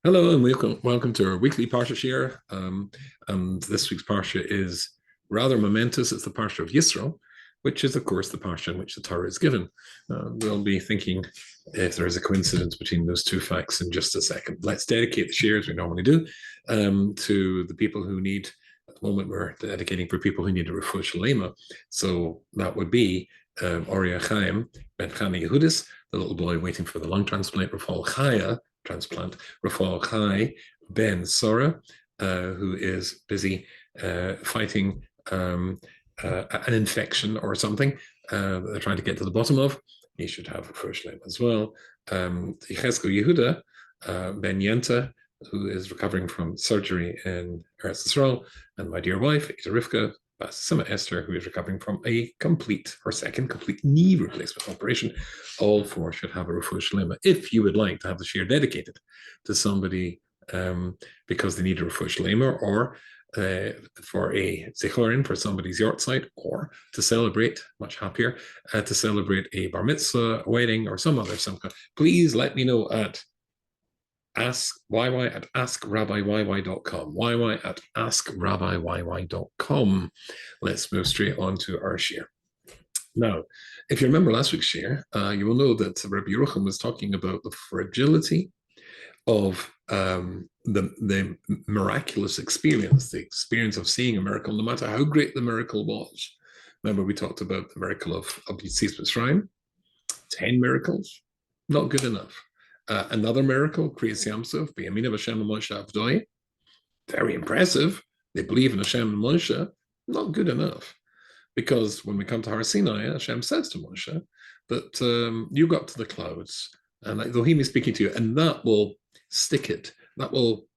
Hello and welcome to our weekly Parsha share. And this week's Parsha is rather momentous. It's the Parsha of Yisro, which is, of course, the Parsha in which the Torah is given. We'll be thinking if there is a coincidence between those two facts in just a second. Let's dedicate the share, as we normally do, to the people who need. At the moment, we're dedicating for people who need a refuah shalema. So that would be Oria Chaim Ben Chana Yehudis, the little boy waiting for the lung transplant, Rafal Chaya transplant, Rafal Chai Ben Sora, who is busy fighting an infection or something that they're trying to get to the bottom of. He should have a first name as well. Yechezkel Yehuda Ben Yenta, who is recovering from surgery in Eretz Yisrael, and my dear wife, Ita Rivka, Basima Esther, who is recovering from her second complete knee replacement operation. All four should have a refuah shalema. If you would like to have the share dedicated to somebody because they need a refuah shalema, or for a zichorin for somebody's yahrzeit, or to celebrate, much happier, to celebrate a bar mitzvah, a wedding, or some other simcha, please let me know at askrabbiyyy.com. YY at askrabbiyyy.com. Let's move straight on to our share. Now, if you remember last week's share, you will know that Rabbi Yerucham was talking about the fragility of the miraculous experience, the experience of seeing a miracle, no matter how great the miracle was. Remember, we talked about the miracle of Yitzias Mitzrayim, 10 miracles, not good enough. Another miracle, Kriyas Yamsuf, B'yamin of Hashem and Moshe Avdoi, very impressive. They believe in Hashem and Moshe, not good enough. Because when we come to Har Sinai, Hashem says to Moshe that you got to the clouds, and though he is speaking to you, and that will stick it, that will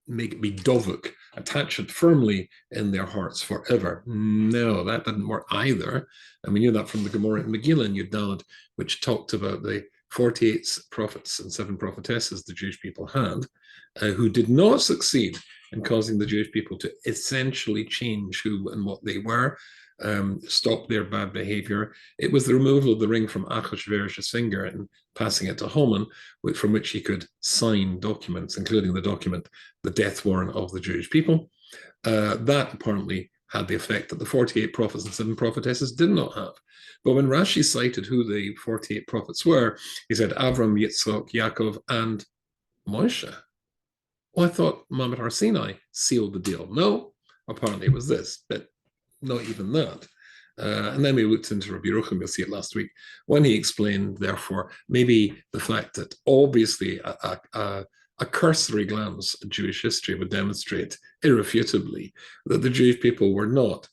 make it be dovuk, attach it firmly in their hearts forever. No, that didn't work either. And we knew that from the Gemara in Megillah in Yudalad, which talked about the 48 prophets and 7 prophetesses the Jewish people had, who did not succeed in causing the Jewish people to essentially change who and what they were, stop their bad behavior. It was the removal of the ring from Achashverosh's finger and passing it to Haman, from which he could sign documents, including the document, the death warrant of the Jewish people. That apparently had the effect that the 48 prophets and 7 prophetesses did not have. But when Rashi cited who the 48 prophets were, he said Avram, Yitzchak, Yaakov, and Moshe. Well, I thought Mount Har Sinai sealed the deal. No, apparently it was this, but not even that. And then we looked into Rabbi Yerucham, you'll see it last week, when he explained, therefore, maybe the fact that obviously a cursory glance at Jewish history would demonstrate irrefutably that the Jewish people were not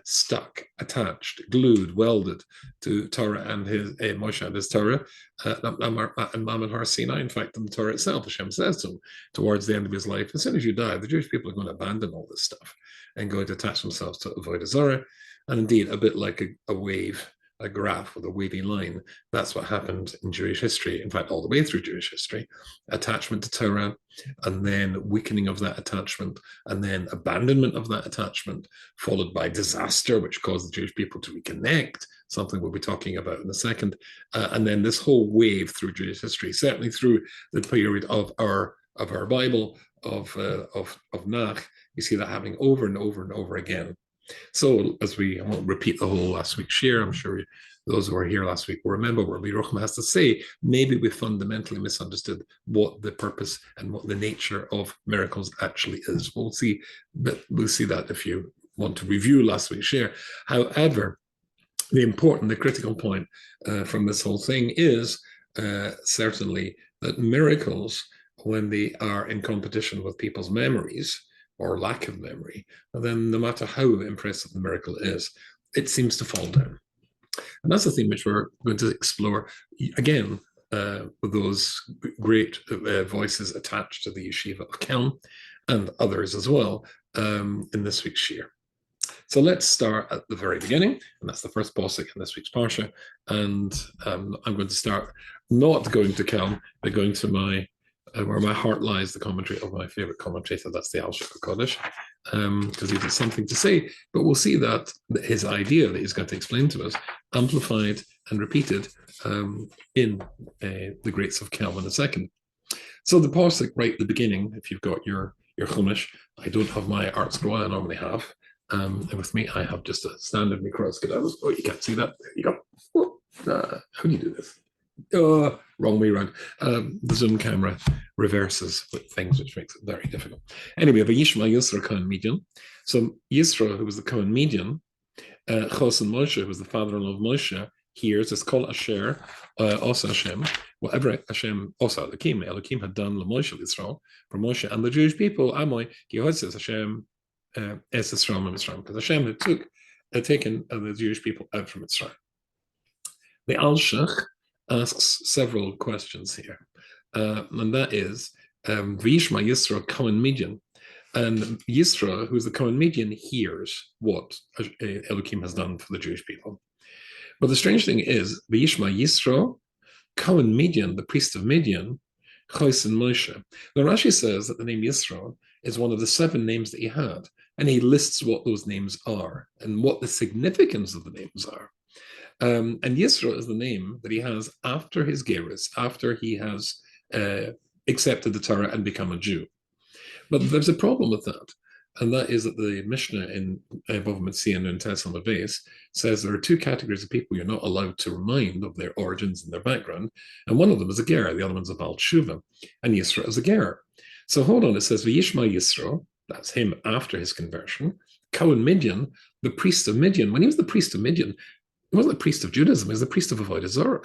stuck, attached, glued, welded to Torah and his Moshe and his Torah, and Mount Har Sinai. In fact, in the Torah itself, Hashem says to him towards the end of his life, as soon as you die, the Jewish people are going to abandon all this stuff and going to attach themselves to Avodah Zarah. And indeed, a bit like a wave, a graph with a wavy line, that's what happened in Jewish history. In fact, all the way through Jewish history, attachment to Torah, and then weakening of that attachment, and then abandonment of that attachment, followed by disaster, which caused the Jewish people to reconnect, something we'll be talking about in a second. And then this whole wave through Jewish history, certainly through the period of our Bible, of Nach, you see that happening over and over and over again. So I won't repeat the whole last week's share, I'm sure those who were here last week will remember what Rabbi Yerucham has to say. Maybe we fundamentally misunderstood what the purpose and what the nature of miracles actually is. We'll see that if you want to review last week's share. However, the critical point from this whole thing is certainly that miracles, when they are in competition with people's memories, or lack of memory, then no matter how impressive the miracle is, it seems to fall down. And that's the theme which we're going to explore, again, with those great voices attached to the yeshiva of Kelm and others as well in this week's shir. So let's start at the very beginning, and that's the first posuk in this week's parsha. And I'm going to start not going to Kelm, but going to where my heart lies, the commentary of my favorite commentator, that's the Al Shukr Kodesh, because he has something to say. But we'll see that his idea that he's going to explain to us, amplified and repeated in the Greats of Kelm in a second. So the pasuk right at the beginning, if you've got your chumash, I don't have my art scroll. I normally have. And with me, I have just a standard Mikros Kedalos. Oh, you can't see that. There you go. How do you do this? Wrong way around. The Zoom camera reverses with things, which makes it very difficult. Anyway, Vayishma Yisro Kohen Midian. So Yisro, who was the Kohen Midian, Chos and Moshe, who was the father-in-law of Moshe, hears it's called Asher, Osa Hashem, whatever Hashem, Osa Elohim had done Moshe Yisrael, for Moshe and the Jewish people, Amoy, Yehotzes Hashem, Es Yisrael and Mitzrayim, because Hashem had taken the Jewish people out from Mitzrayim. The Alshach asks several questions here, and that is, V'yishma Yisro Kohen Midian, and Yisro, who is the Kohen Midian, hears what Elohim has done for the Jewish people. But the strange thing is, V'yishma Yisro, Kohen Midian, the priest of Midian, Chos and Moshe. Now Rashi says that the name Yisro is one of the 7 names that he had, and he lists what those names are and what the significance of the names are. And Yisro is the name that he has after his Gerus, after he has accepted the Torah and become a Jew. But there's a problem with that, and that is that the Mishnah in Bava Metzia and in Tesla Maves says there are 2 categories of people you're not allowed to remind of their origins and their background, and one of them is a ger, the other one's a Baal Tshuva, and Yisro is a ger. So hold on, it says V'yishma Yisro, that's him after his conversion, Kohen Midian, the priest of Midian. When he was the priest of Midian, he wasn't the priest of Judaism, he was the priest of Avodah Zarah.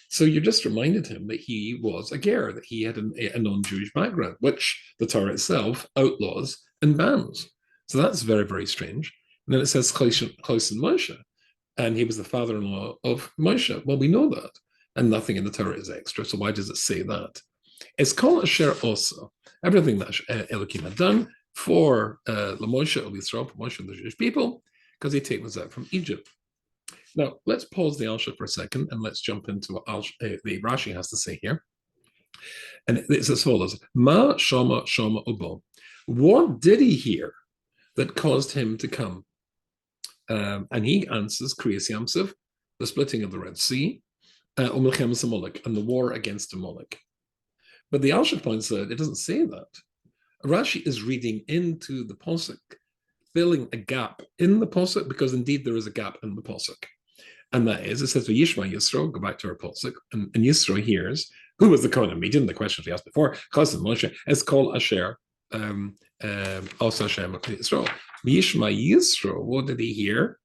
So you just reminded him that he was a ger, that he had a non-Jewish background, which the Torah itself outlaws and bans. So that's very, very strange. And then it says Chos and Moshe, and he was the father-in-law of Moshe. Well, we know that, and nothing in the Torah is extra, so why does it say that? It's called Asher also. Everything that Elohim had done for Moshe of Yisrael, for Moshe and the Jewish people, because he taken us out from Egypt. Now, let's pause the Alsha for a second and let's jump into what the Rashi has to say here. And it's as follows. Ma Shama Shama Ubo. What did he hear that caused him to come? And he answers, Kriyas Yamsuf, the splitting of the Red Sea, and the war against Amalek. But the Alsha points out it doesn't say that. Rashi is reading into the Pasuk, filling a gap in the Pasuk, because indeed there is a gap in the Pasuk. And that is, it says, Yishma Yisro, go back to our Pasuk, and Yisro hears, who was the Kohen Midian, the question we asked before, Chos and Moshe, is called Asher, also Hashem Yisro. Yishma Yisro, what did he hear?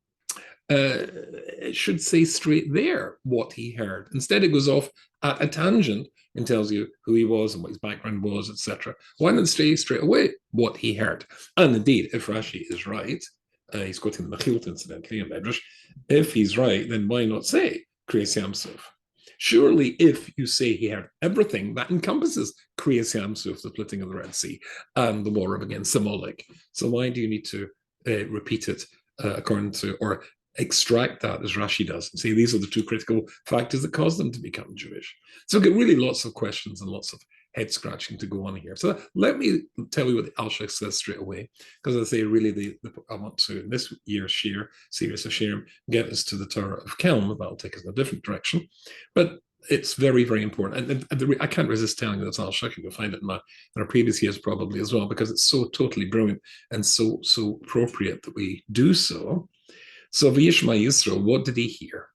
It should say straight there what he heard. Instead, it goes off at a tangent and tells you who he was and what his background was, etc. Why not say straight away what he heard? And indeed, if Rashi is right, he's quoting the Mechilot incidentally in Medrash, if he's right, then why not say Kriyas Yamsuf? Surely, if you say he heard everything, that encompasses Kriyas Yamsuf, the splitting of the Red Sea, and the war against Amalek. So why do you need to repeat it according to, or extract that as Rashi does, and say these are the 2 critical factors that cause them to become Jewish? So get really lots of questions and lots of head scratching to go on here. So let me tell you what the Alshach says straight away, because I say really I want to, in this year's series of Shirim, get us to the Torah of Kelm. That'll take us in a different direction, but it's very, very important. And I can't resist telling you that Alshach. You'll find it in our previous years probably as well, because it's so totally brilliant and so appropriate that we do so. So V'yishma Yisro, what did he hear?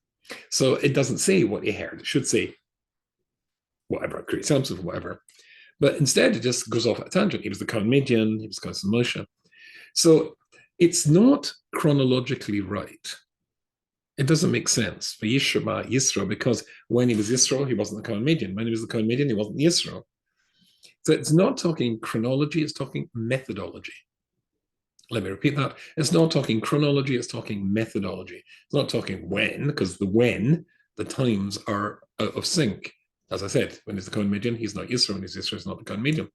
So it doesn't say what he heard. It should say whatever, Kriyas Yamsuf, whatever. But instead, it just goes off at a tangent. He was the Kohen Midian, he was Chos and Moshe. So it's not chronologically right. It doesn't make sense for Yishma Yisro, because when he was Yisro, he wasn't the Kohen Midian. When he was the Kohen Midian, he wasn't Yisro. So it's not talking chronology, it's talking methodology. Let me repeat that. It's not talking chronology, it's talking methodology. It's not talking when, because the times are out of sync. As I said, when he's the Kohen Midian, he's not Yisro, and he's Yisro is not the Kohen Midian.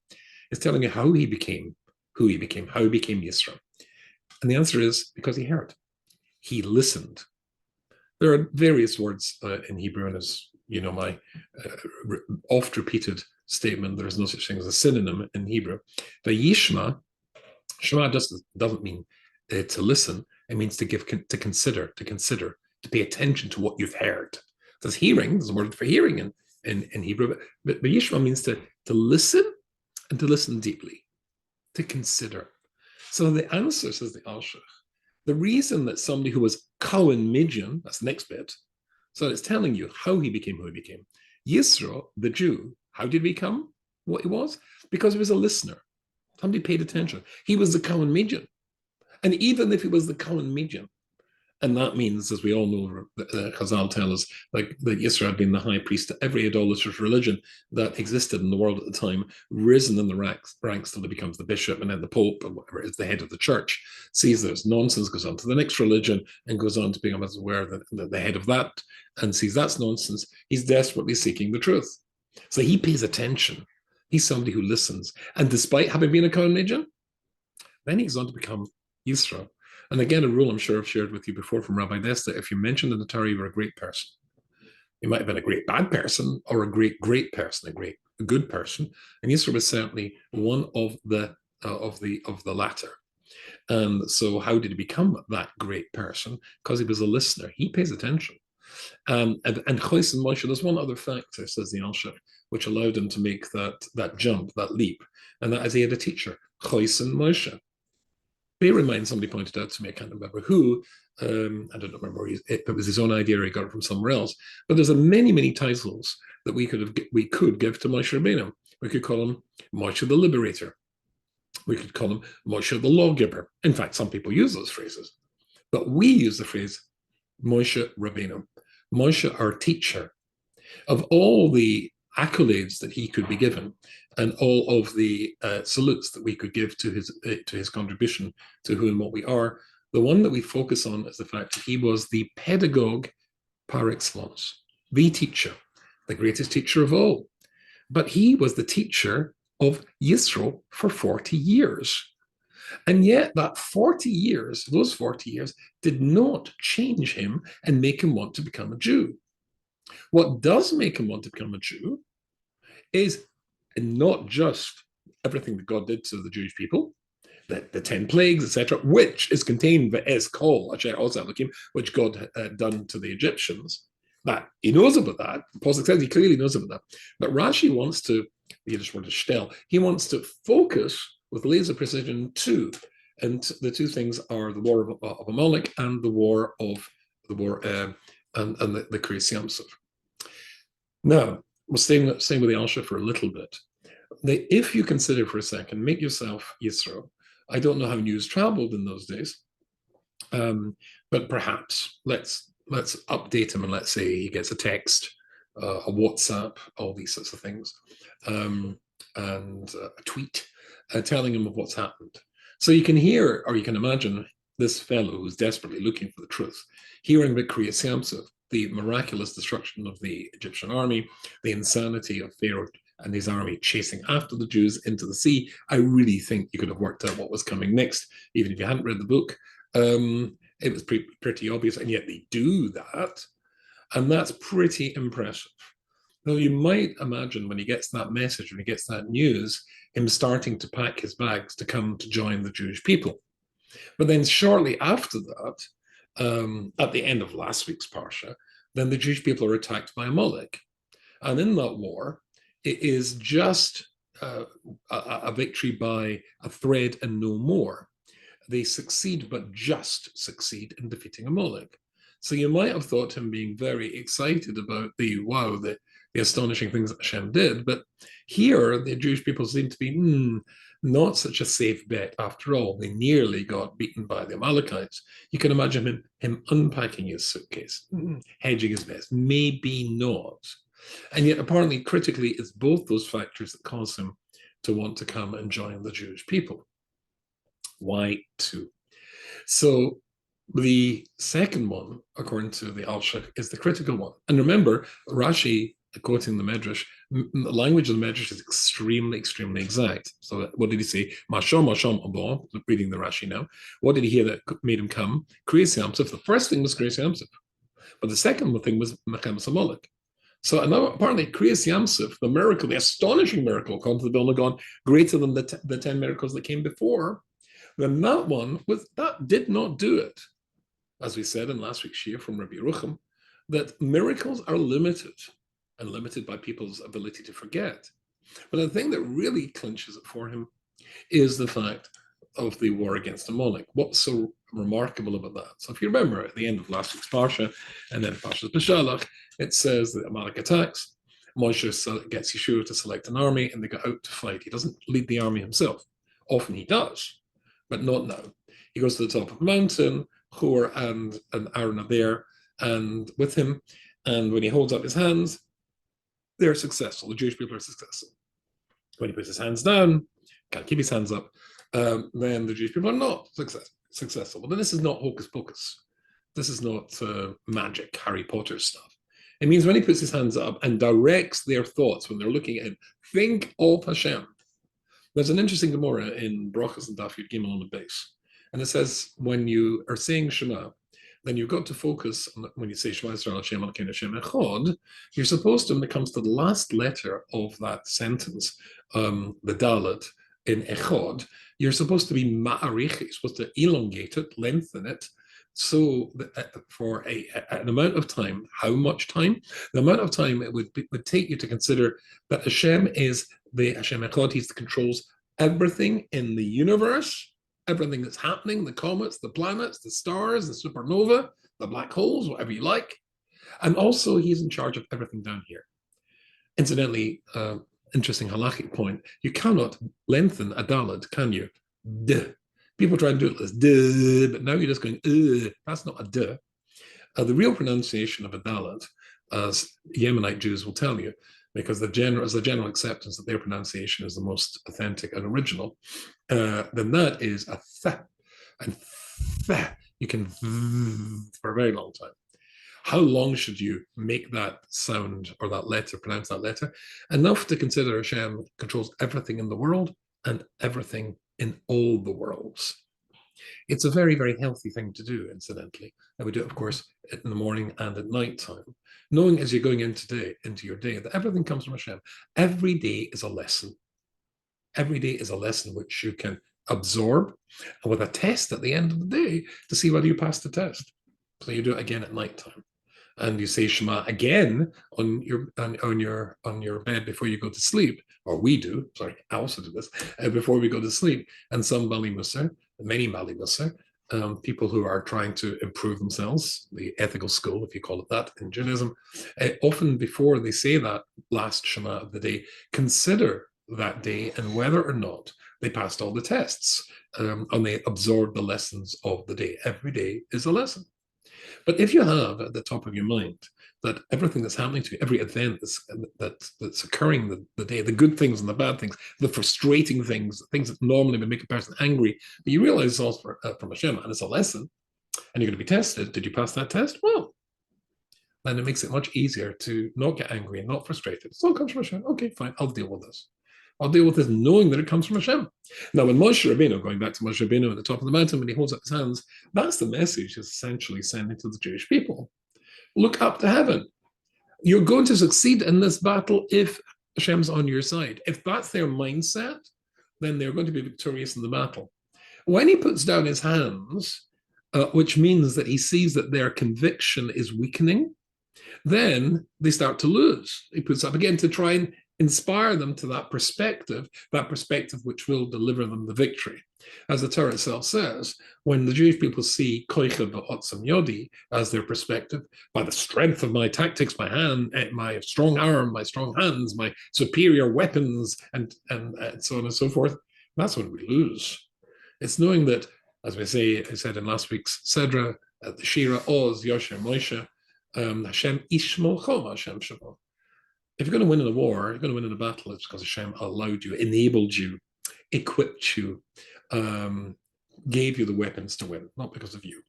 It's telling you how he became, who he became, how he became Yisro. And the answer is because he heard. He listened. There are various words in Hebrew, and as you know, my oft repeated statement, there is no such thing as a synonym in Hebrew. The Yishma, Shema doesn't mean to listen. It means to consider, to pay attention to what you've heard. There's hearing, there's a word for hearing in Hebrew. But Yisro means to listen and to listen deeply, to consider. So the answer, says the Alshach, the reason that somebody who was Cohen Midian, that's the next bit, so it's telling you how he became who he became. Yisro, the Jew, how did he become what he was? Because he was a listener. Somebody paid attention. He was the Cohen Midian. And even if he was the Cohen Midian, and that means, as we all know, Chazal tell us, like that Yisro had been the high priest to every idolatrous religion that existed in the world at the time, risen in the ranks till he becomes the bishop, and then the pope, and whatever is the head of the church, sees there's nonsense, goes on to the next religion, and goes on to become, as it were, the head of that, and sees that's nonsense. He's desperately seeking the truth. So he pays attention. He's somebody who listens. And despite having been a Kohen Midian, then he's on to become Yisro. And again, a rule I'm sure I've shared with you before from Rabbi Desta, if you mentioned in the Torah you were a great person, you might have been a great bad person or a great person, a good person. And Yisro was certainly one of the latter. And so how did he become that great person? Because he was a listener. He pays attention. And Choshen Moshe, there's one other factor, says the Alshach, which allowed him to make that jump, that leap. And that is he had a teacher, Choshen Moshe. Bear in mind, somebody pointed out to me, I can't remember who, I don't remember if it was his own idea or he got it from somewhere else, but there's many titles that we could give to Moshe Rabbeinu. We could call him Moshe the Liberator. We could call him Moshe the Lawgiver. In fact, some people use those phrases, but we use the phrase Moshe Rabbeinu, Moshe our teacher. Of all the accolades that he could be given, and all of the salutes that we could give to his contribution to who and what we are, the one that we focus on is the fact that he was the pedagogue par excellence, the teacher, the greatest teacher of all. But he was the teacher of Yisro for 40 years. And yet those 40 years, did not change him and make him want to become a Jew. What does make him want to become a Jew is not just everything that God did to the Jewish people, the 10 plagues, etc., which is contained in Es Kol, which God had done to the Egyptians. That he knows about that. The Apostle says he clearly knows about that. But Rashi wants to, the Yiddish word is shtel, he wants to focus with laser precision two. And the two things are the war of Amalek and the war and the Kriyas Yamsuf. Now, we're staying with the Alshach for a little bit. If you consider for a second, make yourself Yisro. I don't know how news traveled in those days, but perhaps let's update him and let's say he gets a text, a WhatsApp, all these sorts of things, and a tweet telling him of what's happened. So you can hear, or you can imagine, this fellow who's desperately looking for the truth, hearing the Kriyas Yamsuf, the miraculous destruction of the Egyptian army, the insanity of Pharaoh and his army chasing after the Jews into the sea. I really think you could have worked out what was coming next, even if you hadn't read the book. It was pretty obvious, and yet they do that. And that's pretty impressive. Now, you might imagine when he gets that message, when he gets that news, him starting to pack his bags to come to join the Jewish people. But then shortly after that, at the end of last week's Parsha, then the Jewish people are attacked by Amalek. And in that war, it is just a victory by a thread and no more. They succeed, but just succeed in defeating Amalek. So you might have thought him being very excited about the astonishing things that Hashem did. But here, the Jewish people seem to be not such a safe bet after all. They nearly got beaten by the Amalekites. You can imagine him unpacking his suitcase, hedging his bets. Maybe not. And yet, apparently, critically, it's both those factors that cause him to want to come and join the Jewish people. Why two? So the second one, according to the Alshach, is the critical one. And remember, Rashi, quoting the Medrash, the language of the Medrash is extremely exact. So what did he say? Mashom, abon, reading the Rashi now. What did he hear that made him come? Kriyas Yamsuf. The first thing was Kriyas Yamsuf. But the second thing was Mechemes Amalek. So now, apparently, Kriyas Yamsuf, the miracle, the astonishing miracle, according to the Vilna Gaon, greater than the 10 miracles that came before, then that did not do it. As we said in last week's shir from Rabbi Yerucham, that miracles are limited. and limited by people's ability to forget. But the thing that really clinches it for him is the fact of the war against Amalek. What's so remarkable about that? So if you remember at the end of last week's Parsha, and then Parshas B'Shalach, it says that Amalek attacks. Moshe gets Yisro to select an army, and they go out to fight. He doesn't lead the army himself. Often he does, but not now. He goes to the top of a mountain. Hur and Aaron are there, and with him. And when he holds up his hands, they're successful. The Jewish people are successful. When he puts his hands down, can't keep his hands up, then the Jewish people are not successful. But this is not hocus pocus. This is not magic, Harry Potter stuff. It means when he puts his hands up and directs their thoughts when they're looking at him, think of Hashem. There's an interesting Gemara in Brachas and Daf Yud Gimel on the base. And it says, when you are saying Shema, then you've got to focus on, when you say Shema Yisrael Hashem Elokeinu Hashem Echad, you're supposed to, when it comes to the last letter of that sentence, the Dalet in Echad, you're supposed to be ma'arich, you're supposed to elongate it, lengthen it, so for an amount of time. How much time? The amount of time it would take you to consider that Hashem is the Hashem Echad, He's the controls everything in the universe, everything that's happening, the comets, the planets, the stars, the supernova, the black holes, whatever you like. And also He's in charge of everything down here. Incidentally, interesting halachic point, you cannot lengthen a dalet, can you? Duh. People try and do it as duh, but now you're just going, that's not a duh. The real pronunciation of a dalet, as Yemenite Jews will tell you, because there's a general acceptance that their pronunciation is the most authentic and original, then that is a th. And th, you can for a very long time. How long should you make that sound or that letter, pronounce that letter? Enough to consider Hashem controls everything in the world and everything in all the worlds. It's a very, very healthy thing to do, incidentally. And we do it, of course, in the morning and at night time, knowing as you're going into your day that everything comes from Hashem. Every day is a lesson. Every day is a lesson which you can absorb, and with a test at the end of the day to see whether you pass the test. So you do it again at night time. And you say Shema again on your bed before you go to sleep, or we do. Sorry, I also do this before we go to sleep. And some Bali Musar, many Bali Musar, people who are trying to improve themselves, the ethical school, if you call it that, in Judaism, often before they say that last Shema of the day, consider that day and whether or not they passed all the tests and they absorbed the lessons of the day. Every day is a lesson. But if you have at the top of your mind that everything that's happening to you, every event that's occurring the day, the good things and the bad things, the frustrating things, things that normally would make a person angry, but you realize it's all from Hashem and it's a lesson, and you're going to be tested. Did you pass that test? Well, then it makes it much easier to not get angry and not frustrated. It all comes from Hashem. Okay, fine, I'll deal with this. I'll deal with this knowing that it comes from Hashem. Now, when Moshe Rabbeinu, going back to Moshe Rabbeinu at the top of the mountain, when he holds up his hands, that's the message he's essentially sending to the Jewish people. Look up to heaven. You're going to succeed in this battle if Hashem's on your side. If that's their mindset, then they're going to be victorious in the battle. When he puts down his hands, which means that he sees that their conviction is weakening, then they start to lose. He puts up again to try and inspire them to that perspective which will deliver them the victory. As the Torah itself says, when the Jewish people see koicha v'otzam yodi as their perspective, by the strength of my tactics, my hand, my strong arm, my strong hands, my superior weapons, and so on and so forth, that's when we lose. It's knowing that, as I said in last week's Sedra, at the Shira, Oz, Yosher, Moshe, Hashem ishmo chom, Hashem shalom. If you're going to win in a war, you're going to win in a battle, it's because Hashem allowed you, enabled you, equipped you, gave you the weapons to win, not because of you.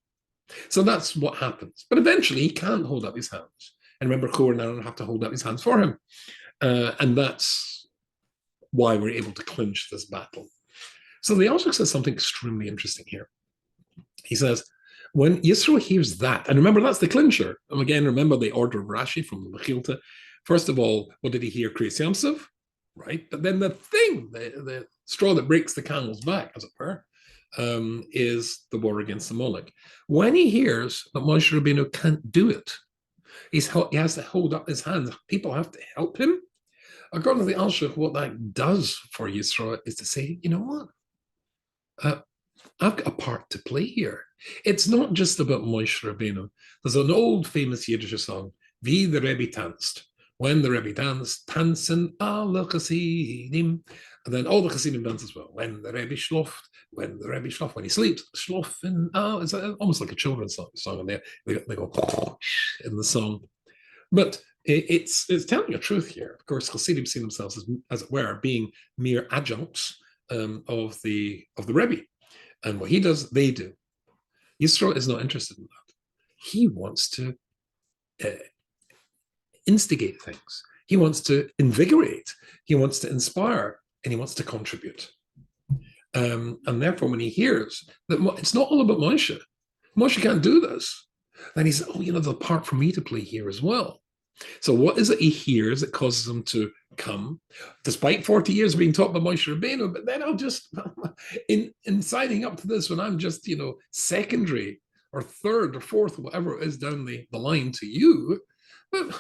So that's what happens. But eventually he can't hold up his hands. And remember, Korah and Aaron have to hold up his hands for him. And that's why we're able to clinch this battle. So the Yisro says something extremely interesting here. He says, when Yisro hears that, and remember, that's the clincher. And again, remember the order of Rashi from the Mechilta. First of all, what did he hear? Kriyas Yamsuf, right? But then the straw that breaks the camel's back, as it were, is the war against Amalek. When he hears that Moshe Rabbeinu can't do it, He has to hold up his hands. People have to help him. According to the Alshich, what that does for Yisro is to say, you know what? I've got a part to play here. It's not just about Moshe Rabbeinu. There's an old famous Yiddish song, Wie the Rebbe danced. When the Rebbe danced, tanzen alle Chassidim. And then all the Chassidim dance as well. When the Rebbe schloft, when he sleeps, schloffen. Oh, it's almost like a children's song. And they go in the song. But it's telling the truth here. Of course, Chassidim see themselves as it were, being mere adjuncts of the Rebbe. And what he does, they do. Yisro is not interested in that. He wants to instigate things. He wants to invigorate. He wants to inspire, and he wants to contribute. And therefore, when he hears that it's not all about Moshe, Moshe can't do this, then he says, oh, there's a part for me to play here as well. So what is it he hears that causes him to come, despite 40 years being taught by Moshe Rabbeinu? But then I'll just, in signing up to this, when I'm just, secondary or third or fourth, whatever it is down the line to you, but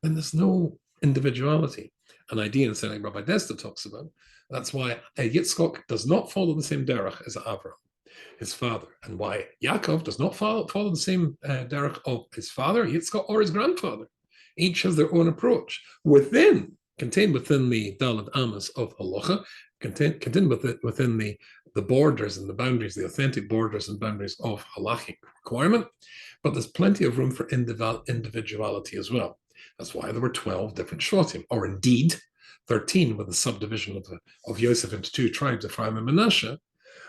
then there's no individuality. An idea in saying Rabbi Desta talks about. That's why Yitzchok does not follow the same derech as Avraham, his father, and why Yaakov does not follow the same derech of his father, Yitzchok, or his grandfather. Each has their own approach contained within the Dalet Amas of Halacha, contained within the borders and the boundaries, the authentic borders and boundaries of halachic requirement. But there's plenty of room for individuality as well. That's why there were 12 different shvatim, or indeed 13 with the subdivision of Yosef into two tribes, Ephraim and Manasseh.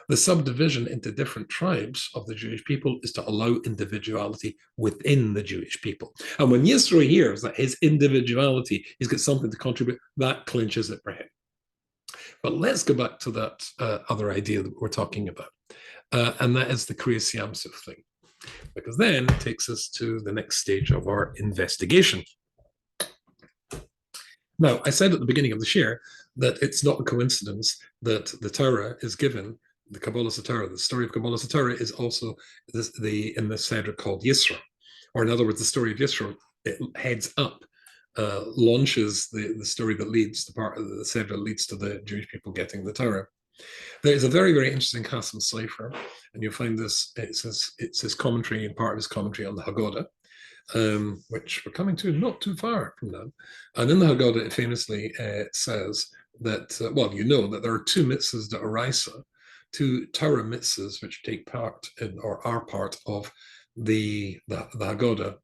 The subdivision into different tribes of the Jewish people is to allow individuality within the Jewish people. And when Yisro hears that his individuality, he's got something to contribute, that clinches it for him. But let's go back to that other idea that we're talking about. And that is the Kriyas Yamsuf thing. Because then it takes us to the next stage of our investigation. Now, I said at the beginning of the share that it's not a coincidence that the Torah is given, the Kabbalah Torah, the story of Kabbalah Torah is also in the Seder called Yisro. Or in other words, the story of Yisro, it heads up, launches the story that leads, the part of the Seder that leads to the Jewish people getting the Torah. There is a very, very interesting Chasam Sofer, and you'll find this, it's his commentary and part of his commentary on the Haggadah, which we're coming to not too far from now. And in the Haggadah, it famously says that, that there are two mitzvahs that arise, two Torah mitzvahs which take part in, or are part of the Haggadah,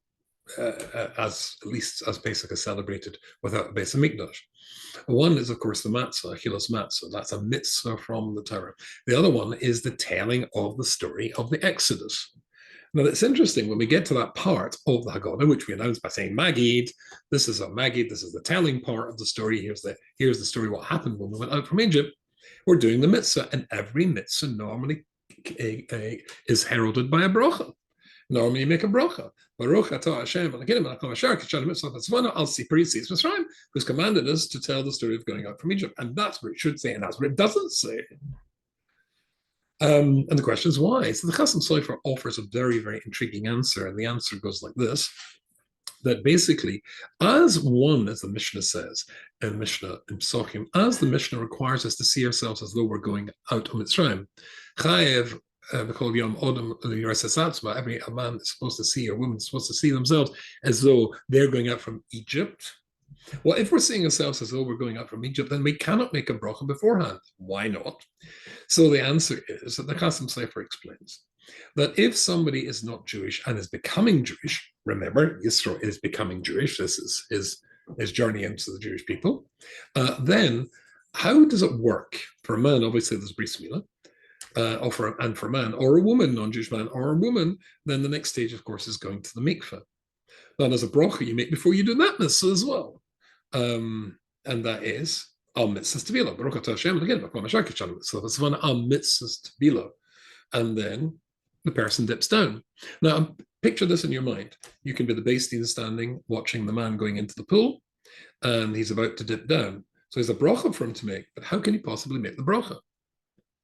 as Pesach is celebrated without the Beis Hamikdash. One is, of course, the matzah, Achilas matzah. That's a mitzvah from the Torah. The other one is the telling of the story of the Exodus. Now, it's interesting when we get to that part of the Haggadah, which we announced by saying Magid. This is a Magid. This is the telling part of the story. Here's the story, what happened when we went out from Egypt. We're doing the mitzvah, and every mitzvah normally is heralded by a bracha. Normally you make a bracha. Baruch atah Hashem who's commanded us to tell the story of going out from Egypt. And that's what it should say, and that's what it doesn't say. And the question is why? So the Chasam Sofer offers a very, very intriguing answer, and the answer goes like this: that basically, as the Mishnah says in Mishnah in Psachim, as the Mishnah requires us to see ourselves as though we're going out of Mitzrayim, Chayev. Every man is supposed to see, or woman is supposed to see themselves as though they're going out from Egypt. Well, if we're seeing ourselves as though we're going out from Egypt, then we cannot make a bracha beforehand. Why not? So the answer is that the Chasam Sofer explains that if somebody is not Jewish and is becoming Jewish, remember, Yisro is becoming Jewish, this is his journey into the Jewish people, then how does it work? For a man, obviously there's Bris Milah, for a man, or a woman, non-Jewish man, or a woman, then the next stage, of course, is going to the mikveh. Then as a bracha you make before you do that mitzvah as well. And that is al mitzvahs tevila. Baruch atah Hashem, again, so that's one al mitzvahs tevila. And then the person dips down. Now, picture this in your mind. You can be the Beis Din standing, watching the man going into the pool, and he's about to dip down. So there's a bracha for him to make, but how can he possibly make the bracha?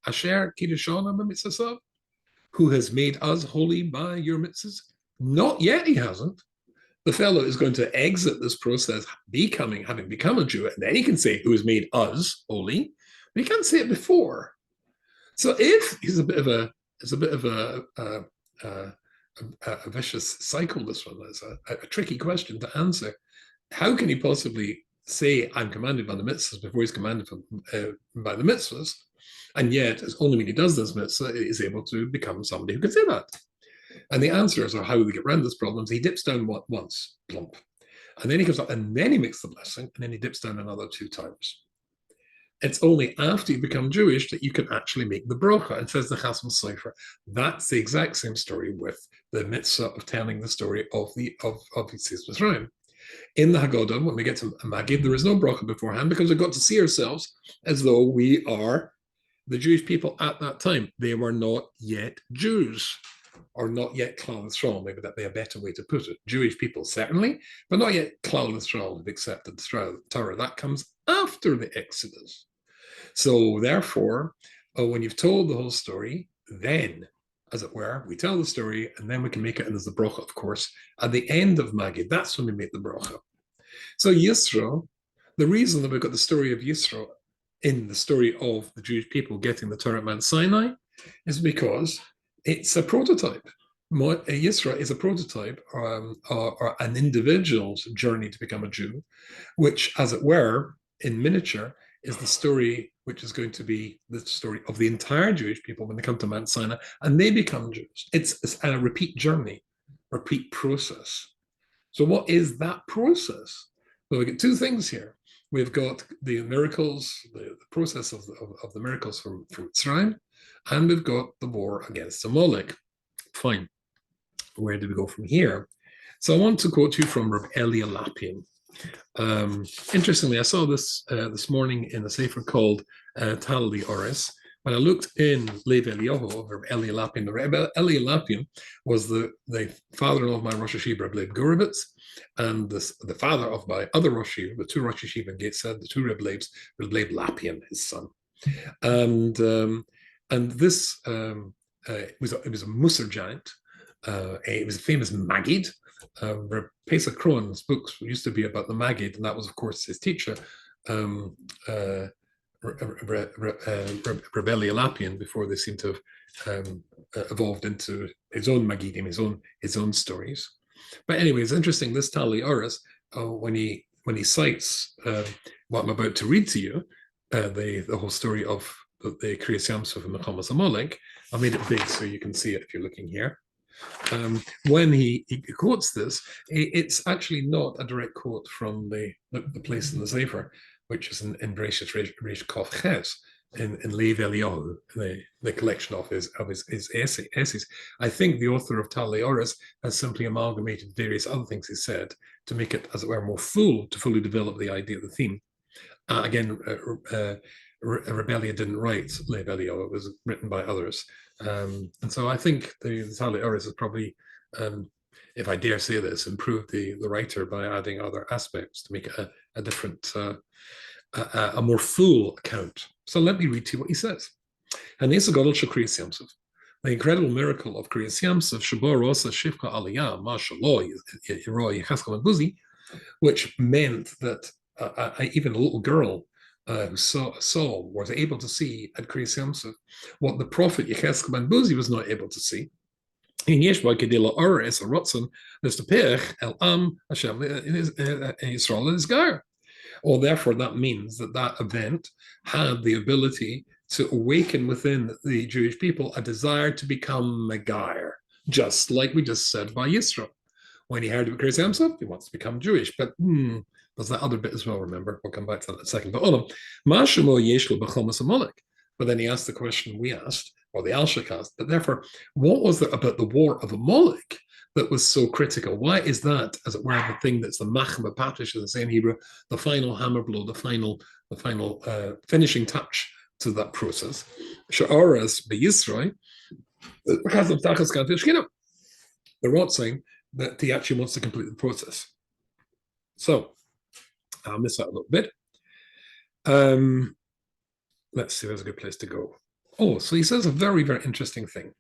Asher Kiddushana b'mitzvah, who has made us holy by your mitzvahs? Not yet, he hasn't. the fellow is going to exit this process, having become a Jew, and then he can say, "Who has made us holy?" But he can't say it before. So if he's a bit of a vicious cycle, this one is a tricky question to answer. How can he possibly say, "I'm commanded by the mitzvahs" before he's commanded by the mitzvahs? And yet, it's only when he does this mitzvah is able to become somebody who can say that. And the answers are how we get around this problem. He dips down once, plump. And then he comes up and then he makes the blessing, and then he dips down another 2 times. It's only after you become Jewish that you can actually make the brocha. And says the Chasam Sofer, that's the exact same story with the mitzvah of telling the story of Yisro Mitzrayim. In the Haggadah, when we get to Magid, there is no bracha beforehand because we've got to see ourselves as though we are the Jewish people at that time. They were not yet Jews, or not yet Klal Yisrael. Maybe that'd be a better way to put it. Jewish people, certainly, but not yet Klal Yisrael have accepted the Torah. That comes after the Exodus. So therefore, when you've told the whole story, then, as it were, we tell the story, and then we can make it, and there's the bracha, of course, at the end of Magid. That's when we make the bracha. So Yisro, the reason that we've got the story of Yisro in the story of the Jewish people getting the Torah at Mount Sinai is because it's a prototype. Yisro is a prototype or an individual's journey to become a Jew, which, as it were, in miniature, is the story which is going to be the story of the entire Jewish people when they come to Mount Sinai and they become Jews. It's a repeat journey, repeat process. So what is that process? Well, we get 2 things here. We've got the miracles, the process of the miracles from Mitzrayim, and we've got the war against Amalek. Fine. Where do we go from here? So I want to quote you from Reb Eli Lapin. Interestingly, I saw this this morning in a sefer called Tal Ores. When I looked in Lev Eliyahu of Eli Lapin, Eli Lapin was the father-in-law of my Rosh Hashiva, Reb Leib Gurovitz, and the father of my other Rosh Hashiva, the 2 Rosh Hashiva in Gateshead, the 2 Reb Leibs, Reb Leib Lapin, his son. And this it was a Musar giant. It was a famous Maggid. Pesach Krohn's books used to be about the Maggid, and that was, of course, his teacher, Rebbe Lapin, before they seem to have evolved into his own Maggidim, his own stories. But anyway, it's interesting. This Tali Oris, when he cites what I'm about to read to you, the whole story of the Kriyas Yamsuf and the Chamas Amalek, I made it big so you can see it if you're looking here. When he quotes this, it's actually not a direct quote from the place in the Sefer, which is in Bereshit Reish Kof Ches, in Lev Eliyahu, the collection of his essays. I think the author of Tal Oris has simply amalgamated various other things he said to make it, as it were, more full, to fully develop the idea of the theme. Again, Rebellia didn't write Lev Eliyahu, it was written by others. And so I think the Tal Oris is probably, if I dare say this, improved the writer by adding other aspects to make it a different, a more full account. So let me read to you what he says. The incredible miracle of Kriyas Yamsuf, Shabo Rosa Shivka Aliyah, Mashallah, Buzi, which meant that even a little girl who saw was able to see at Kriyas Yamsuf what the prophet Yecheskel ben Buzi was not able to see. In Yeshua Kedila Ora Es Rotzen, there's the Pech El Am Hashem Yisrael is Gar. Or therefore, that means that event had the ability to awaken within the Jewish people a desire to become Megair, just like we just said by Yisro. When he heard about Kriyas Yamsuf, he wants to become Jewish. But there's that other bit as well, remember? We'll come back to that in a second. But then he asked the question we asked, or the Alshik asked, but therefore, what was there about the war of Amalek that was so critical? Why is that, as it were, the thing that's the machma patish, as they say in Hebrew, the final hammer blow, the final finishing touch to that process? Sha'aras beYisroi, because of Tachas Kanti Shkina. They're not saying that he actually wants to complete the process. So, I'll miss out a little bit. Let's see, there's a good place to go. Oh, so he says a very, very interesting thing.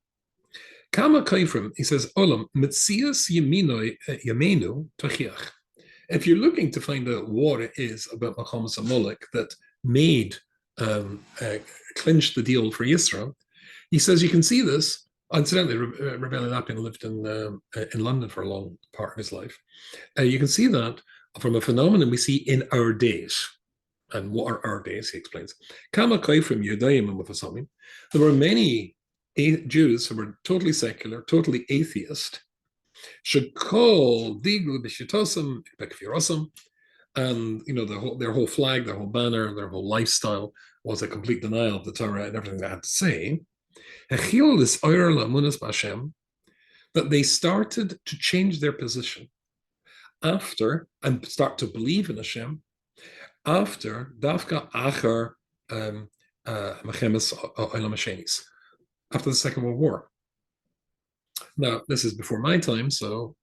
Kama kaifrim, he says, Olam, mitzias yamenu tachiach. If you're looking to find out what it is about Muhammad Moloch that made, clinched the deal for Yisro, he says you can see this. Incidentally, Rebbe Lapin lived in London for a long part of his life. You can see that from a phenomenon we see in our days. And what are our days, he explains. Kama kaifrim Yudaim and Mufasamim. There were many Jews who were totally secular, totally atheist, should call diglu b'shitosam bekfirosam, and their whole flag, their whole banner, their whole lifestyle was a complete denial of the Torah and everything they had to say. That they started to change their position after and start to believe in Hashem after Dafka Achar Mechemes Olam Hashenis, after the Second World War. Now, this is before my time, so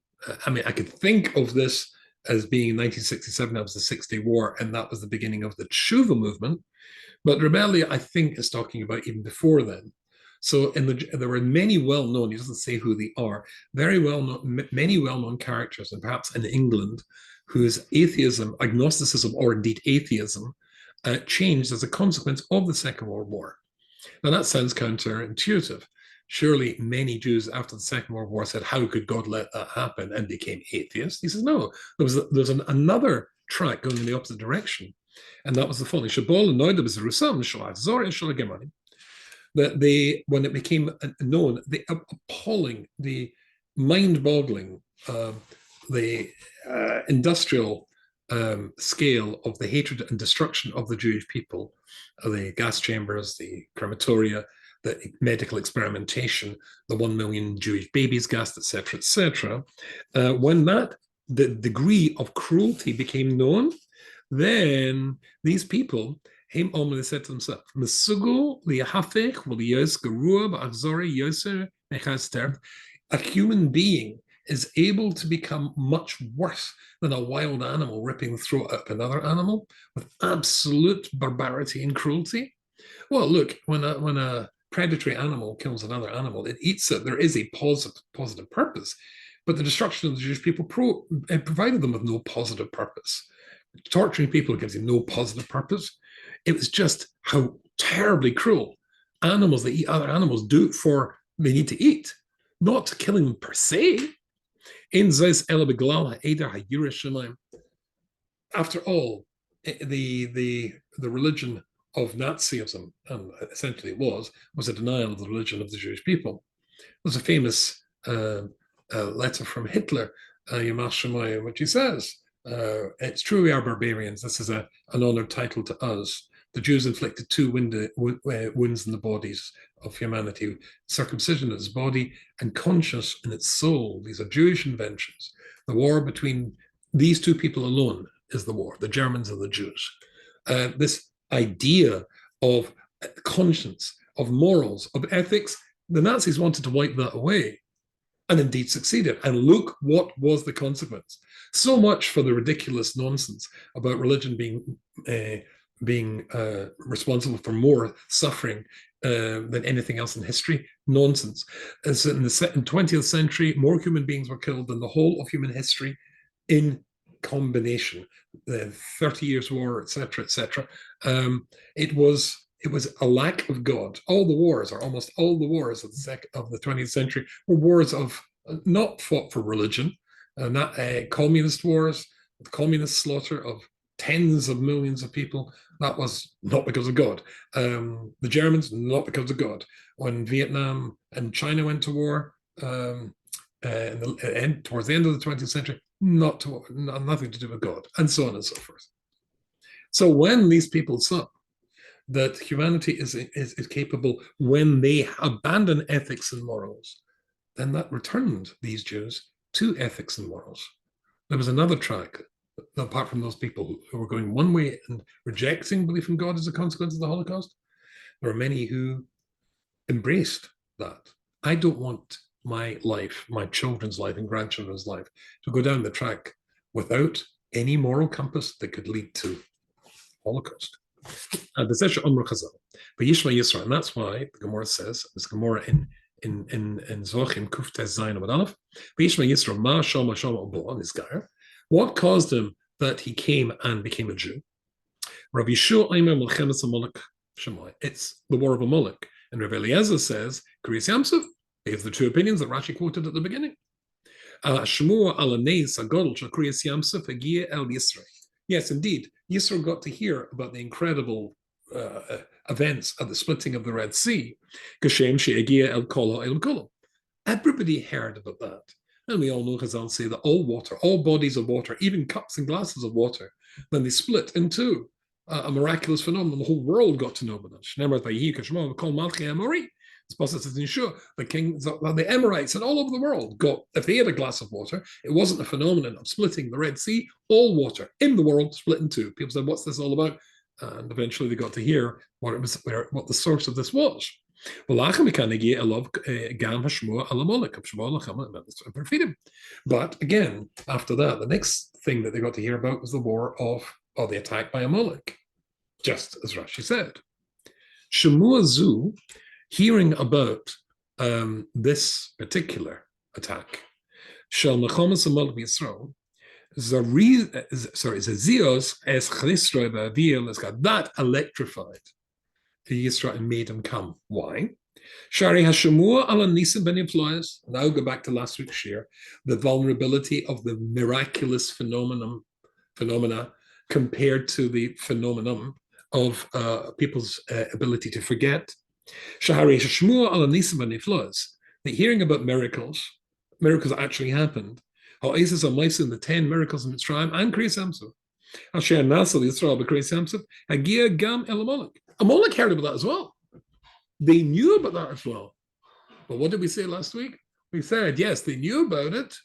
I could think of this as being 1967. That was the 6-Day War, and that was the beginning of the Tshuva movement. But Rebellia, I think, is talking about even before then. So there were many well-known, he doesn't say who they are, many well-known characters, and perhaps in England, whose atheism, agnosticism, or indeed atheism, changed as a consequence of the Second World War. Now that sounds counterintuitive. Surely many Jews after the Second World War said, how could God let that happen, and became atheists? He says, no, there's another track going in the opposite direction. And that was the following. That when it became known, the appalling, the mind-boggling, the industrial scale of the hatred and destruction of the Jewish people, the gas chambers, the crematoria, the medical experimentation, the 1 million Jewish babies gassed, etc., etc. When the degree of cruelty became known, then these people, they said to themselves, a human being is able to become much worse than a wild animal ripping the throat out of another animal with absolute barbarity and cruelty. Well, look, when a predatory animal kills another animal, it eats it. There is a positive purpose, but the destruction of the Jewish people provided them with no positive purpose. Torturing people gives you no positive purpose. It was just how terribly cruel animals that eat other animals do it for they need to eat, not killing them per se. After all, the religion of Nazism, and essentially it was a denial of the religion of the Jewish people. There's a famous letter from Hitler, which he says, it's true we are barbarians. This is an honored title to us. The Jews inflicted 2 wounds in the bodies of humanity, circumcision in its body and conscience in its soul. These are Jewish inventions. The war between these 2 people alone is the war, the Germans and the Jews. This idea of conscience, of morals, of ethics, the Nazis wanted to wipe that away, and indeed succeeded. And look what was the consequence. So much for the ridiculous nonsense about religion being responsible for more suffering than anything else in history. Nonsense. As in the 20th century, more human beings were killed than the whole of human history in combination. The 30 Years' War, etc., etc. It was a lack of God. All the wars, or almost all the wars of the 20th century, were wars of not fought for religion, not communist wars, the communist slaughter of tens of millions of people. That was not because of God. The Germans, not because of God. When Vietnam and China went to war towards the end of the 20th century, nothing to do with God, and so on and so forth. So when these people saw that humanity is capable, when they abandon ethics and morals, then that returned these Jews to ethics and morals. There was another track, apart from those people who were going one way and rejecting belief in God as a consequence of the Holocaust. There were many who embraced that. I don't want my life, my children's life and grandchildren's life to go down the track without any moral compass that could lead to Holocaust. And that's why the Gemara says, this Gemara in in Zochim Kuftes Zayin Amud Aleph. V'yishma Yisro Ma Shama Shama Bo on this guy. What caused him that he came and became a Jew? Rabbi Yeshua Aimer Melchemes Amalek Shemoy. It's the war of Amalek. And Rabbi Eliezer says, Kriyas Yamsuf, here's the two opinions that Rashi quoted at the beginning. Shmua Alaneis Agodol Shakriyas Yamsuf Agia El Yisro. Yes, indeed, Yisro got to hear about the incredible events of the splitting of the Red Sea. Kashem Sheagia El Kolo El Kolo. Everybody heard about that. And we all know Chazal say that all water, all bodies of water, even cups and glasses of water, then they split in two. A miraculous phenomenon. The whole world got to know about it. The kings, the Emirates, and all over the world got, if they had a glass of water, it wasn't a phenomenon of splitting the Red Sea. All water in the world split in two. People said, "What's this all about?" And eventually they got to hear what it was, what the source of this was. But again, after that, the next thing that they got to hear about was the war of the attack by Amalek, just as Rashi said. Shemua Zu, hearing about this particular attack, Shel Mechomas Amalek Yisro, Zazios es Chlisro Ba'avil has got that electrified Yisro and made him come. Why? Shari Hashemua ala Nisim ben Yiplois. Now go back to last week's share. The vulnerability of the miraculous phenomena compared to the phenomenon of people's ability to forget. Shari Hashemua ala Nisim ben Yiplois. The hearing about miracles actually happened. How Isis on in the 10 miracles in Mitzrayim and Kriyas Yamsuf. Asher Nasal Yisrael b'Kriyas Yamsuf Hagia Gam El Amalek. Amalek heard about that as well. They knew about that as well. But what did we say last week? We said, yes, they knew about it,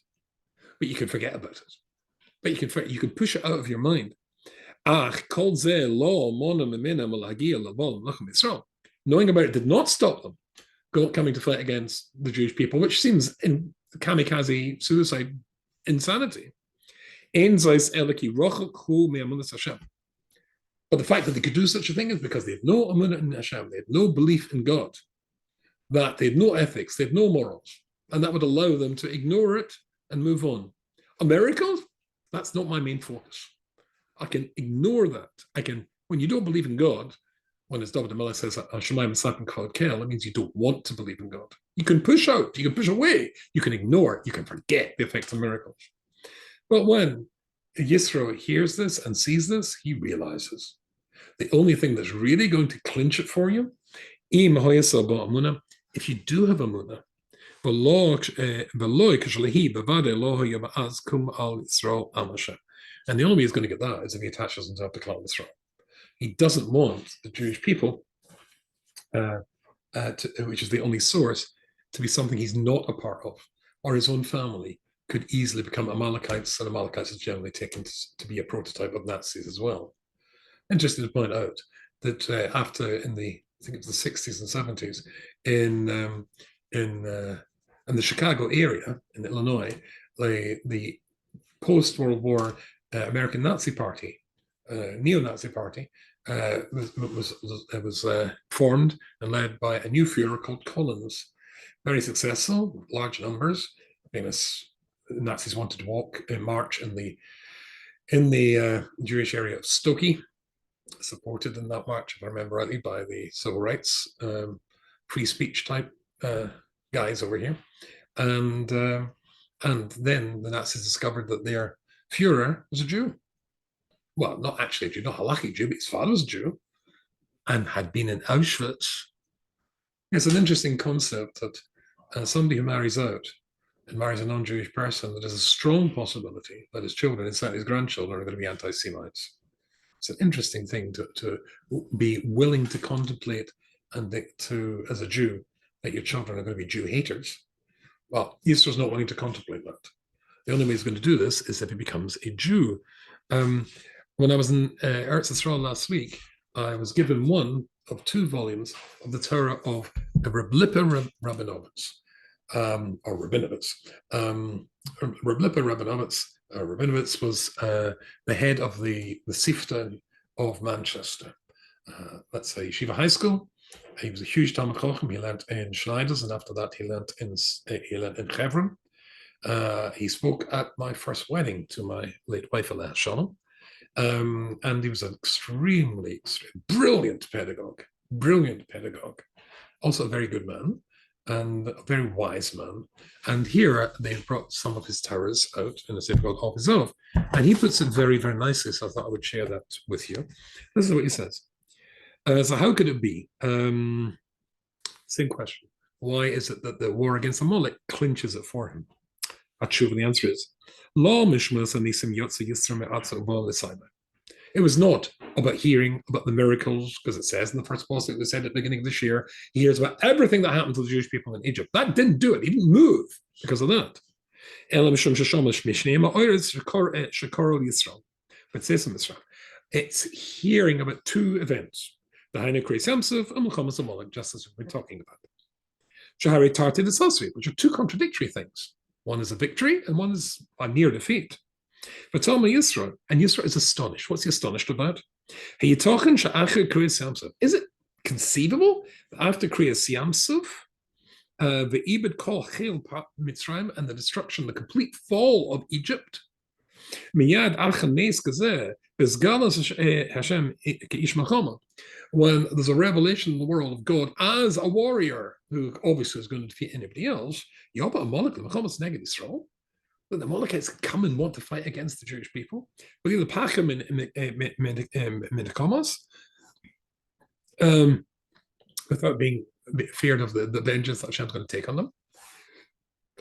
but you can forget about it. But you can push it out of your mind. Knowing about it did not stop them coming to fight against the Jewish people, which seems in kamikaze suicide insanity. But the fact that they could do such a thing is because they had no amunah in Hashem, they had no belief in God, that they had no ethics, they had no morals, and that would allow them to ignore it and move on. A miracle? That's not my main focus. I can ignore that. When you don't believe in God, when as David Melech says, Shemaim Sapin called Kelm, it means you don't want to believe in God. You can push out, you can push away, you can ignore it, you can forget the effects of miracles. But when Yisro hears this and sees this, he realizes the only thing that's really going to clinch it for you, if you do have amunah, and the only way he's going to get that is if he attaches himself to Klal Yisrael. He doesn't want the Jewish people, which is the only source, to be something he's not a part of, or his own family could easily become Amalekites, and Amalekites is generally taken to be a prototype of Nazis as well. Interesting to point out that after I think it was the 60s and 70s, in the Chicago area in Illinois, the post-World War American Nazi Party, neo-Nazi party, was formed and led by a new Führer called Collins. Very successful, large numbers. Famous Nazis wanted to march in the Jewish area of Stokey, supported in that march, if I remember rightly, by the civil rights, free speech type guys over here. And then the Nazis discovered that their Führer was a Jew. Well, not actually a Jew, not a halachic Jew, but his father was a Jew and had been in Auschwitz. It's an interesting concept that somebody who marries out and marries a non-Jewish person, that there's a strong possibility that his children, and certainly his grandchildren, are going to be anti-Semites. It's an interesting thing to be willing to contemplate, and as a Jew, that your children are going to be Jew haters. Well, Yisro's not willing to contemplate that. The only way he's going to do this is if he becomes a Jew. When I was in Eretz Yisrael last week, I was given one of 2 volumes of the Torah of Reb Lipa Rabinovitz, or Rabinovitz. Reb Lipa Rabinovitz was the head of the Sifta of Manchester. That's a yeshiva high school, He was a huge Talmud Chacham. He learned in Schneiders, and after that, he learned in Hebron. He spoke at my first wedding to my late wife, Aleh Shalom. And he was an extremely brilliant pedagogue, also a very good man and a very wise man. And here they brought some of his Torahs out in a sefer called Al Pizov, and he puts it very, very nicely. So I thought I would share that with you. This is what he says. So how could it be? Same question. Why is it that the war against Amalek clinches it for him? Atshuva, the answer is, it was not about hearing about the miracles, because it says in the first passage, they said at the beginning of this year, he hears about everything that happened to the Jewish people in Egypt. That didn't do it. He didn't move because of that. It's hearing about two events, the Hainu Kreis Yamsuf and Milchamas Amalek, just as we've been talking about. Shahari Tarti Desasri, which are two contradictory things. One is a victory and one is a near defeat. But Yisro, and Yisro is astonished. What's he astonished about? Is it conceivable that after Kriyas Yamsuf, the Ibid Kol Chil Mitzrayim and the destruction, the complete fall of Egypt, Miyad Achanes Gazeh, Hashem Keish Malchama, when there's a revelation in the world of God as a warrior who obviously is going to defeat anybody else, Yoba Amalek, the Malchama's negative Yisrael, that the Amalekites come and want to fight against the Jewish people, but the Pachim in Minakamas, without being feared of the vengeance that Hashem's going to take on them.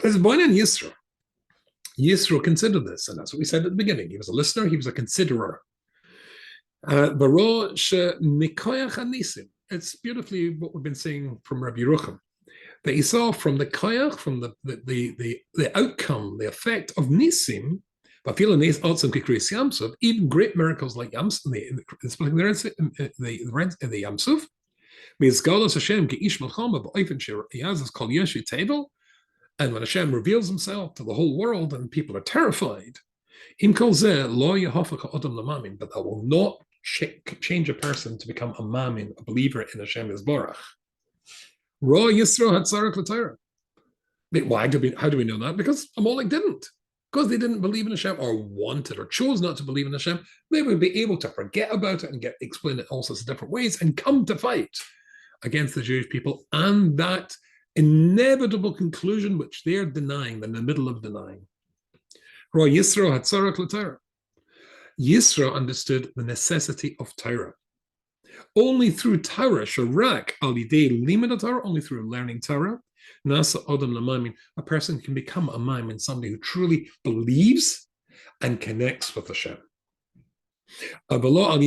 There's one in Yisro. Yisro considered this, and that's what we said at the beginning. He was a listener, he was a considerer. It's beautifully what we've been saying from Rabbi Yerucham, that he saw from the koyach, from the outcome, the effect of nisim, even great miracles like Yamsuf, the Yamsuf, and when Hashem reveals himself to the whole world and people are terrified, but that will not change a person to become a mamin, a believer in Hashem Yisborach. Ra Yisro had Tzarek l'Torah. Why do we? How do we know that? Because Amalek didn't. Because they didn't believe in Hashem or wanted or chose not to believe in Hashem, they would be able to forget about it and explain it all sorts of different ways and come to fight against the Jewish people. And that inevitable conclusion which they're denying, they're in the middle of denying. Ra Yisro had Tzarek l'Torah. Yisro understood the necessity of Torah. Only through Torah, Sharak, Alidei Limud Torah, only through learning Torah, Nasa Adam Lamamin, a person can become a Maimin, somebody who truly believes and connects with Hashem. But not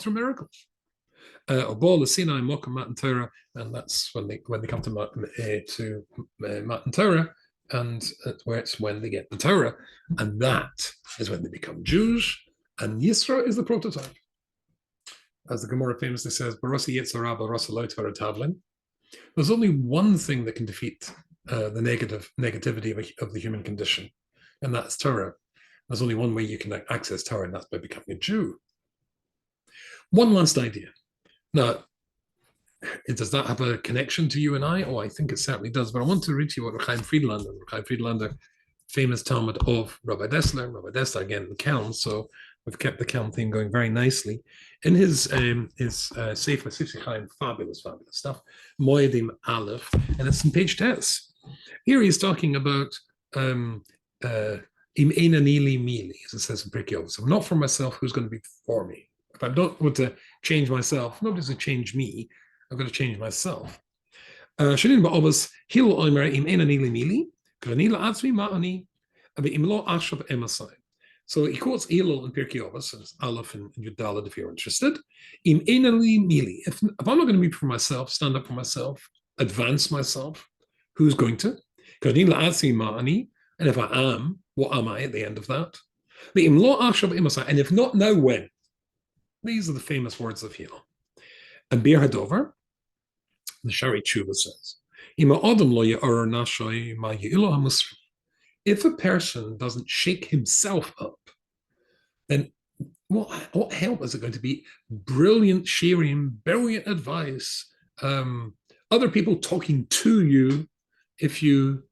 through miracles. And that's when they come to Matan Torah, and it's when they get the Torah, and that is when they become Jews, and Yisro is the prototype. As the Gemara famously says, there's only one thing that can defeat the negativity of the human condition, and that's Torah. There's only one way you can access Torah, and that's by becoming a Jew. One last idea. Now, does that have a connection to you and I? Oh, I think it certainly does. But I want to read to you what Chaim Friedlander, famous Talmud of Rabbi Dessler again, the Kelm. So we've kept the Kelm theme going very nicely. In his Sefer Chaim, fabulous stuff, Moedim Aleph, and it's in page 10. Here he's talking about Im Einanili Mili, as it says in Pirkei Avos. So not for myself, who's going to be for me? If I don't want to change myself, nobody's going to change me. I've got to change myself. So he quotes Elul in Pirkei Avos, and it's Aleph and Yudalad if you're interested. If I'm not going to be for myself, stand up for myself, advance myself, who's going to? And if I am, what am I at the end of that? And if not now, when? These are the famous words of Hillel. And Bir Hadover, the Shari Tshuva says, if a person doesn't shake himself up, then What help is it going to be? Brilliant sharing, brilliant advice, other people talking to you if you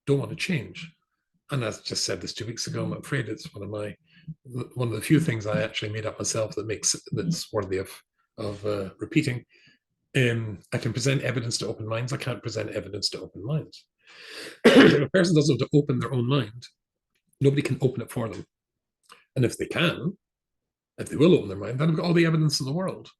don't want to change. And I just said this 2 weeks ago. I'm afraid it's one of the few things I actually made up myself that's worthy of repeating. I can present evidence to open minds. I can't present evidence to open minds. If a person doesn't want to open their own mind, nobody can open it for them. And if they will open their mind, then I've got all the evidence in the world.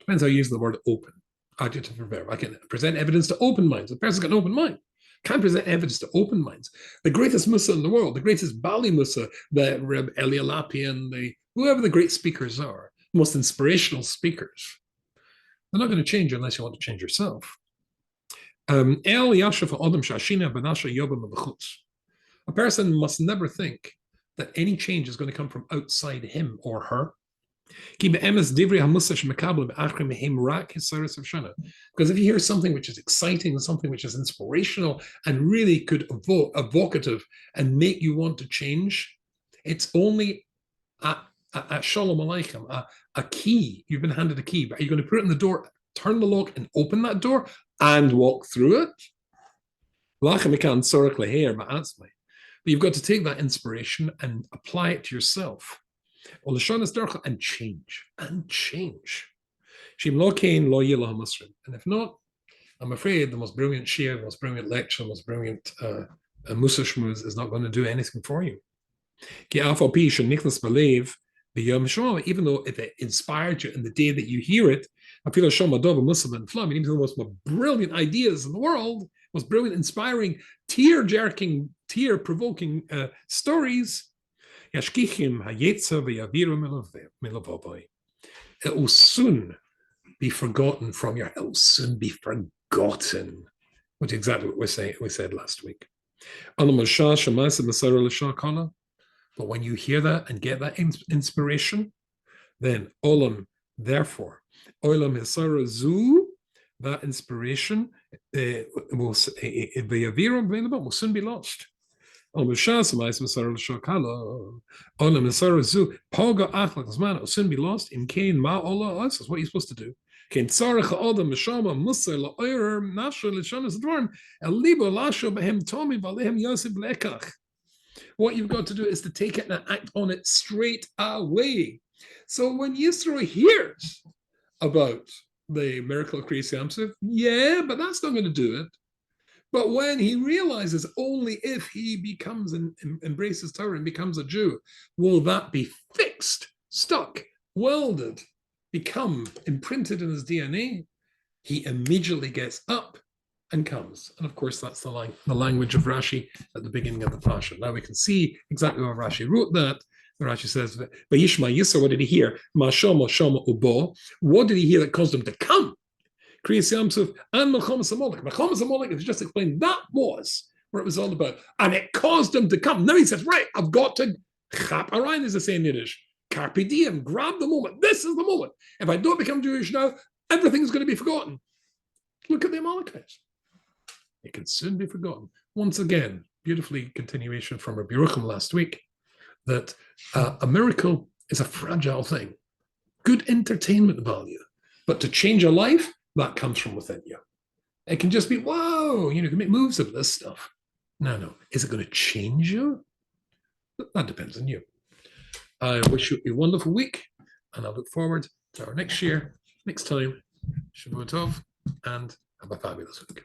Depends how you use the word open, adjective or verb. I can present evidence to open minds. The person's got an open mind. Can't present evidence to open minds. The greatest Musa in the world, the greatest Bali Musa, the Reb Eli Lapi, and whoever the great speakers are, most inspirational speakers, they're not going to change unless you want to change yourself. A person must never think that any change is going to come from outside him or her. Because if you hear something which is exciting, something which is inspirational and really could evocative and make you want to change, it's only a shalom aleichem, a key. You've been handed a key, but are you going to put it in the door, turn the lock, and open that door and walk through it? But you've got to take that inspiration and apply it to yourself. And change. And if not, I'm afraid the most brilliant shir, the most brilliant lecture, the most brilliant Musa Shmuz is not going to do anything for you. Even though if it inspired you in the day that you hear it, I feel even the most brilliant ideas in the world, most brilliant, inspiring, tear-jerking, tear-provoking stories, it will soon be forgotten from your. It will soon be forgotten, which is exactly what we said last week. But when you hear that and get that inspiration, then olam, therefore, olam hisara zu, that inspiration will soon be lost. Will soon be lost in Cain ma Allah. That's what you're supposed to do. What you've got to do is to take it and act on it straight away. So when Yisro hears about the miracle of Kriyas Yamsuf, yeah, but that's not going to do it. But when he realizes only if he becomes and embraces Torah and becomes a Jew, will that be fixed, stuck, welded, become imprinted in his DNA, he immediately gets up and comes. And of course, that's the language of Rashi at the beginning of the Parshas. Now we can see exactly what Rashi wrote that. Rashi says, Vayishma Yisro, what did he hear? Mashama Shama Ubo. What did he hear that caused him to come? Kriyas Yamsuf and Melchamas Amalek. Melchamas Amalek is just explained that was what it was all about. And it caused him to come. Now he says, right, I've got to chap arayin, as they say in Yiddish. Carpe diem, grab the moment. This is the moment. If I don't become Jewish now, everything's going to be forgotten. Look at the Amalekites. It can soon be forgotten. Once again, beautifully continuation from Rabbi Yerucham last week, that a miracle is a fragile thing. Good entertainment value. But to change a life, that comes from within you. It can just be, whoa, you can make moves of this stuff. No. Is it going to change you? That depends on you. I wish you a wonderful week, and I look forward to our next year, next time. Shavua Tov, and have a fabulous week.